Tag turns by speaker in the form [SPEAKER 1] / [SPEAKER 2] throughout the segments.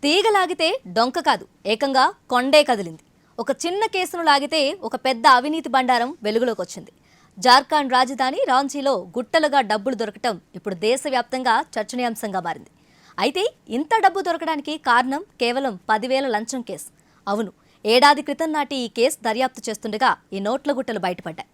[SPEAKER 1] తీగ లాగితే డొంక కాదు, ఏకంగా కొండే కదిలింది. ఒక చిన్న కేసును లాగితే ఒక పెద్ద అవినీతి బండారం వెలుగులోకి వచ్చింది. జార్ఖండ్ రాజధాని రాంచీలో గుట్టలుగా డబ్బులు దొరకటం ఇప్పుడు దేశవ్యాప్తంగా చర్చనీయాంశంగా మారింది. అయితే ఇంత డబ్బు దొరకడానికి కారణం కేవలం 10,000 లంచం కేసు. అవును, ఏడాది క్రితం నాటి ఈ కేసు దర్యాప్తు చేస్తుండగా ఈ నోట్ల గుట్టలు బయటపడ్డాయి.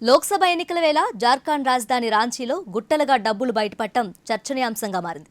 [SPEAKER 1] లోక్సభ ఎన్నికల వేళ జార్ఖండ్ రాజధాని రాంచీలో గుట్టలుగా డబ్బులు బయటపడటం చర్చనీయాంశంగా మారింది.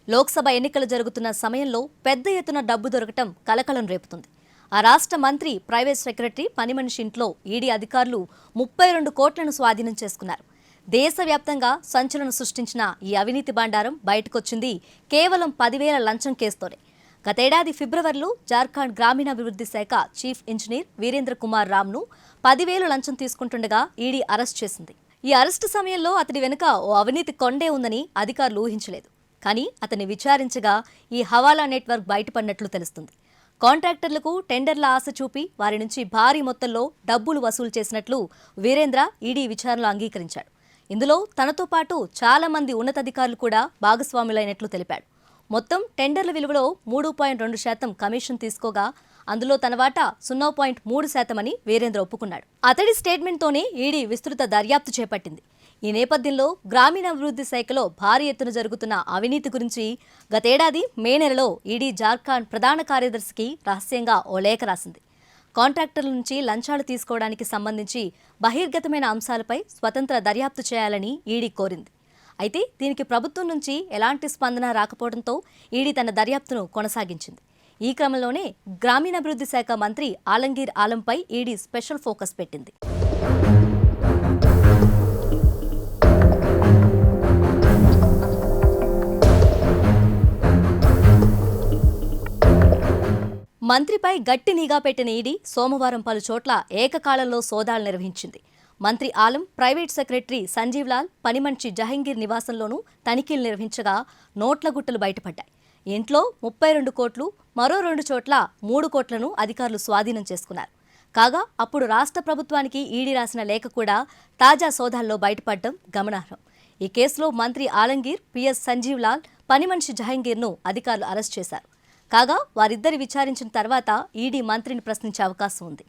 [SPEAKER 1] లోక్సభ ఎన్నికలు జరుగుతున్న సమయంలో పెద్ద ఎత్తున డబ్బు దొరకటం కలకలం రేపుతుంది. ఆ రాష్ట్ర మంత్రి, ప్రైవేట్ సెక్రటరీ పనిమనిషి ఇంట్లో ఈడీ అధికారులు 32 కోట్లను స్వాధీనం చేసుకున్నారు. దేశవ్యాప్తంగా సంచలనం సృష్టించిన ఈ అవినీతి బండారం బయటకొచ్చింది కేవలం 10,000 లంచం కేసుతోనే. గతేడాది ఫిబ్రవరిలో జార్ఖండ్ గ్రామీణాభివృద్ధి శాఖ చీఫ్ ఇంజనీర్ వీరేంద్ర కుమార్ రామ్ను 10,000 లంచం తీసుకుంటుండగా ఈడీ అరెస్ట్ చేసింది. ఈ అరెస్టు సమయంలో అతడి వెనుక ఓ అవినీతి కొండే ఉందని అధికారులు ఊహించలేదు. కానీ అతన్ని విచారించగా ఈ హవాలా నెట్వర్క్ బయటపడినట్లు తెలుస్తుంది. కాంట్రాక్టర్లకు టెండర్ల ఆశ చూపి వారి నుంచి భారీ మొత్తంలో డబ్బులు వసూలు చేసినట్లు వీరేంద్ర ఈడీ విచారణలో అంగీకరించాడు. ఇందులో తనతో పాటు చాలా మంది ఉన్నతాధికారులు కూడా భాగస్వాములైనట్లు తెలిపాడు. మొత్తం టెండర్ల విలువలో 3.2% కమిషన్ తీసుకోగా అందులో తన వాటా 0.3% అని వీరేంద్ర ఒప్పుకున్నాడు. అతడి స్టేట్మెంట్తోనే ఈడీ విస్తృత దర్యాప్తు చేపట్టింది. ఈ నేపథ్యంలో గ్రామీణాభివృద్ధి శాఖలో భారీ ఎత్తున జరుగుతున్న అవినీతి గురించి గతేడాది మే నెలలో ఈడీ జార్ఖండ్ ప్రధాన కార్యదర్శికి రహస్యంగా ఓ లేఖ రాసింది. కాంట్రాక్టర్ల నుంచి లంచాలు తీసుకోవడానికి సంబంధించి బహిర్గతమైన అంశాలపై స్వతంత్ర దర్యాప్తు చేయాలని ఈడీ కోరింది. అయితే దీనికి ప్రభుత్వం నుంచి ఎలాంటి స్పందన రాకపోవడంతో ఈడీ తన దర్యాప్తును కొనసాగించింది. ఈ క్రమంలోనే గ్రామీణాభివృద్ధి శాఖ మంత్రి ఆలంగీర్ ఆలంపై ఈడీ స్పెషల్ ఫోకస్ పెట్టింది. మంత్రిపై గట్టి నిఘా పెట్టిన ఈడీ సోమవారం పలు చోట్ల ఏకకాలంలో సోదాలు నిర్వహించింది. మంత్రి ఆలం, ప్రైవేట్ సెక్రటరీ సంజీవ్ లాల్, పనిమనిషి జహంగీర్ నివాసంలోనూ తనిఖీలు నిర్వహించగా నోట్ల గుట్టలు బయటపడ్డాయి. ఇంట్లో 32 కోట్లు, మరో 2 చోట్ల 3 కోట్లను అధికారులు స్వాధీనం చేసుకున్నారు. కాగా అప్పుడు రాష్ట్ర ప్రభుత్వానికి ఈడీ రాసిన లేఖ కూడా తాజా సోదాల్లో బయటపడడం గమనార్హం. ఈ కేసులో మంత్రి ఆలంగీర్, పిఎస్ సంజీవ్ లాల్, పనిమనిషి జహంగీర్ను అధికారులు అరెస్ట్ చేశారు. కాగా వారిద్దరి విచారించిన తర్వాత ఈడీ మంత్రిని ప్రశ్నించే అవకాశం ఉంది.